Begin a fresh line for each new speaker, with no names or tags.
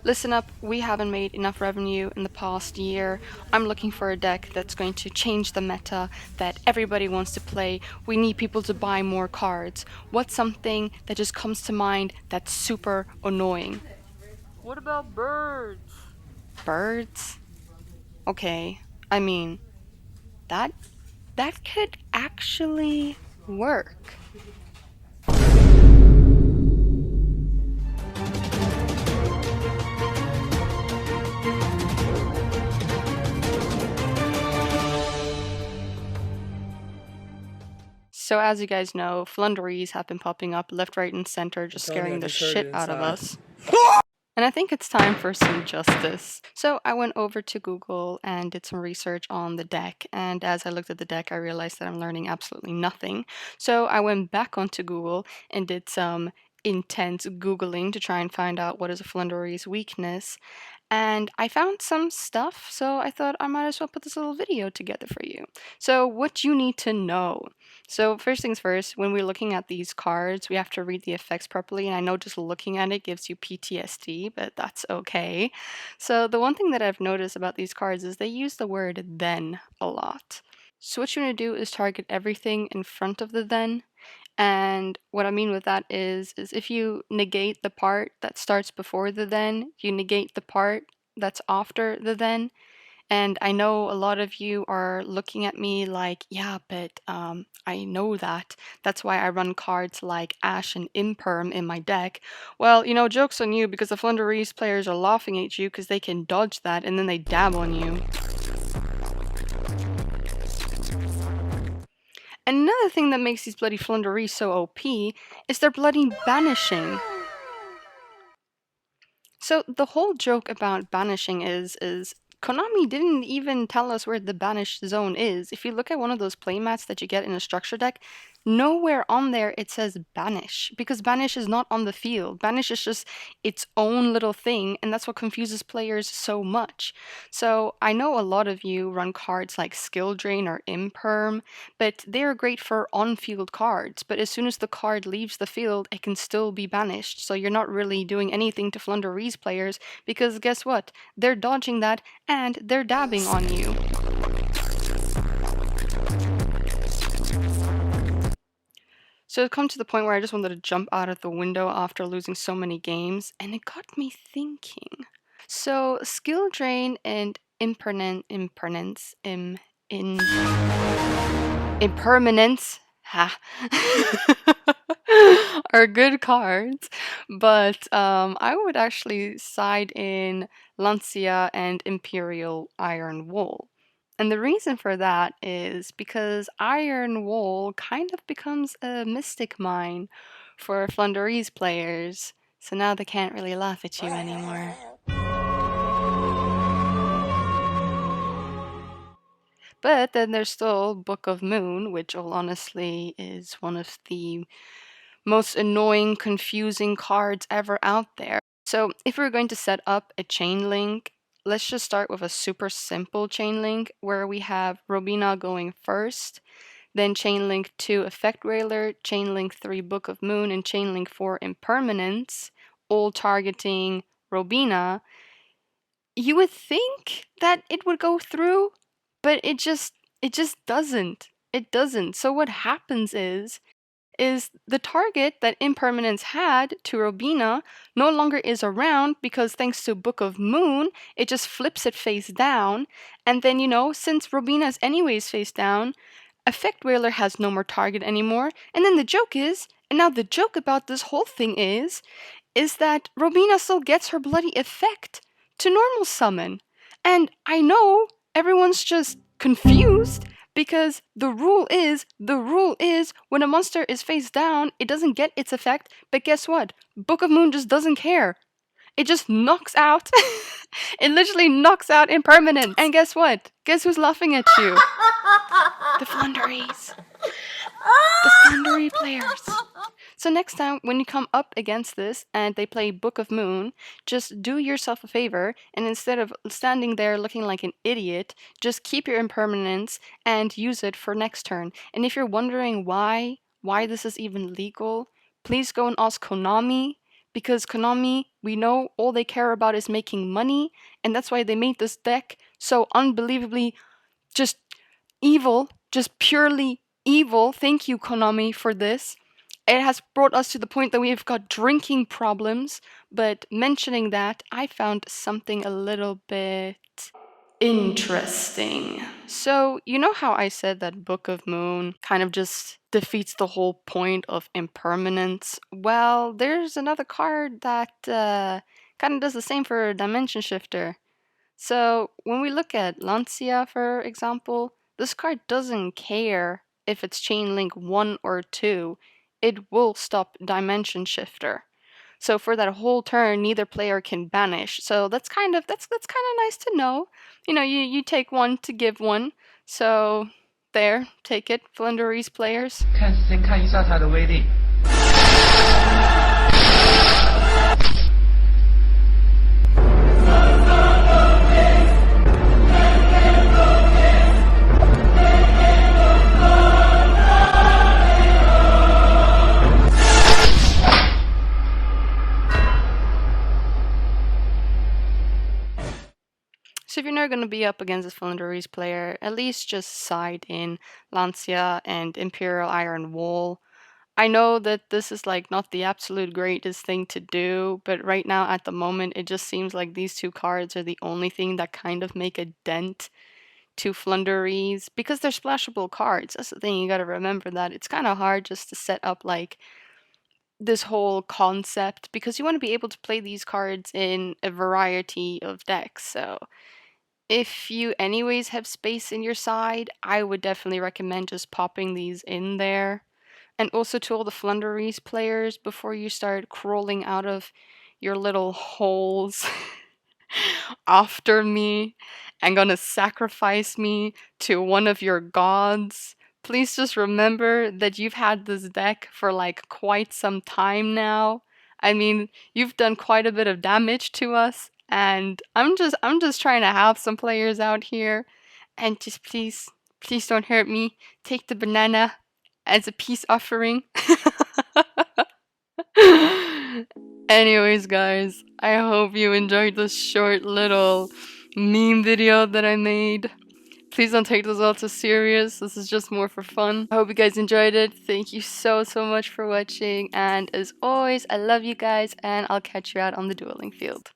Listen up, we haven't made enough revenue in the past year. I'm looking for a deck that's going to change the meta, that everybody wants to play. We need people to buy more cards. What's something that just comes to mind that's super annoying?
What about birds?
Birds? Okay, I mean, that that could actually work. So as you guys know, Floowandereeze have been popping up left, right, and center, just
Tony, I
scaring the
just heard it
shit out of
inside.
us. And I think it's time for some justice. So I went over to Google and did some research on the deck. And as I looked at the deck, I realized that I'm learning absolutely nothing. So I went back onto Google and did some intense Googling to try and find out what is a Floowandereeze weakness. And I found some stuff, so I thought I might as well put this little video together for you. So, what you need to know. So, first things first, when we're looking at these cards, we have to read the effects properly. And I know just looking at it gives you PTSD, but that's okay. So, the one thing that I've noticed about these cards is they use the word then a lot. So, what you want to do is target everything in front of the then. And what I mean with that is if you negate the part that starts before the then, you negate the part that's after the then. And I know a lot of you are looking at me like, yeah, but I know that. That's why I run cards like Ash and Imperm in my deck. Well, joke's on you because the Floowandereeze players are laughing at you because they can dodge that and then they dab on you. And another thing that makes these bloody Floowandereeze so OP is their bloody banishing. So the whole joke about banishing is Konami didn't even tell us where the banish zone is. If you look at one of those playmats that you get in a structure deck, nowhere on there it says banish because banish is not on the field. Banish is just its own little thing, and that's what confuses players so much. So I know a lot of you run cards like Skill Drain or Imperm, but they are great for on-field cards. But as soon as the card leaves the field, it can still be banished. So you're not really doing anything to Floowandereeze players because guess what? They're dodging that and they're dabbing on you. So it come to the point where I just wanted to jump out of the window after losing so many games, and it got me thinking. So skill drain and impermanence, impermanence, ha, are good cards, but I would actually side in Lancia and Imperial Iron Wool. And the reason for that is because Iron Wool kind of becomes a mystic mine for Floowandereeze players, so now they can't really laugh at you anymore. But then there's still Book of Moon, which all honestly is one of the most annoying, confusing cards ever out there. So if we're going to set up a chain link, let's just start with a super simple chain link where we have Robina going first, then chain link 2 Effect Railer, chain link 3 Book of Moon, and chain link 4 Impermanence, all targeting Robina. You would think that it would go through, but it just doesn't. It doesn't. So what happens is the target that Impermanence had to Robina no longer is around because thanks to Book of Moon, it just flips it face down. And then, since Robina is anyways face down, Effect Whaler has no more target anymore. And then the joke is, and now the joke about this whole thing is that Robina still gets her bloody effect to normal summon. And I know everyone's just confused because the rule is when a monster is face down, it doesn't get its effect, but guess what? Book of Moon just doesn't care. It just knocks out. It literally knocks out Impermanence. And guess what? Guess who's laughing at you? The Floowandereeze. The Floowandereeze players. So next time when you come up against this and they play Book of Moon, just do yourself a favor and instead of standing there looking like an idiot, just keep your impermanence and use it for next turn. And if you're wondering why this is even legal, please go and ask Konami because Konami, we know all they care about is making money, and that's why they made this deck so unbelievably just evil, just purely evil. Thank you, Konami, for this. It has brought us to the point that we have got drinking problems, but mentioning that, I found something a little bit interesting. So, you know how I said that Book of Moon kind of just defeats the whole point of impermanence? Well, there's another card that kind of does the same for Dimension Shifter. So when we look at Lancia, for example, this card doesn't care if it's chain link 1 or 2. It will stop Dimension Shifter. So for that whole turn, neither player can banish. So that's kind of nice to know. You take one to give one. So there, take it, Floowandereeze players.
先看一下它的威力。
So if you're not going to be up against this Floowandereeze player, at least just side in Lancia and Imperial Iron Wall. I know that this is like not the absolute greatest thing to do, but right now at the moment it just seems like these two cards are the only thing that kind of make a dent to Floowandereeze because they're splashable cards. That's the thing, you gotta remember that. It's kind of hard just to set up like this whole concept because you want to be able to play these cards in a variety of decks. So if you anyways have space in your side, I would definitely recommend just popping these in there. And also to all the Floowandereeze players, before you start crawling out of your little holes after me and gonna sacrifice me to one of your gods, please just remember that you've had this deck for like quite some time now. I mean, you've done quite a bit of damage to us, and I'm just trying to help some players out here. And just please don't hurt me. Take the banana as a peace offering. Anyways, guys, I hope you enjoyed this short little meme video that I made. Please don't take this all too serious. This is just more for fun. I hope you guys enjoyed it. Thank you so much for watching. And as always, I love you guys, and I'll catch you out on the dueling field.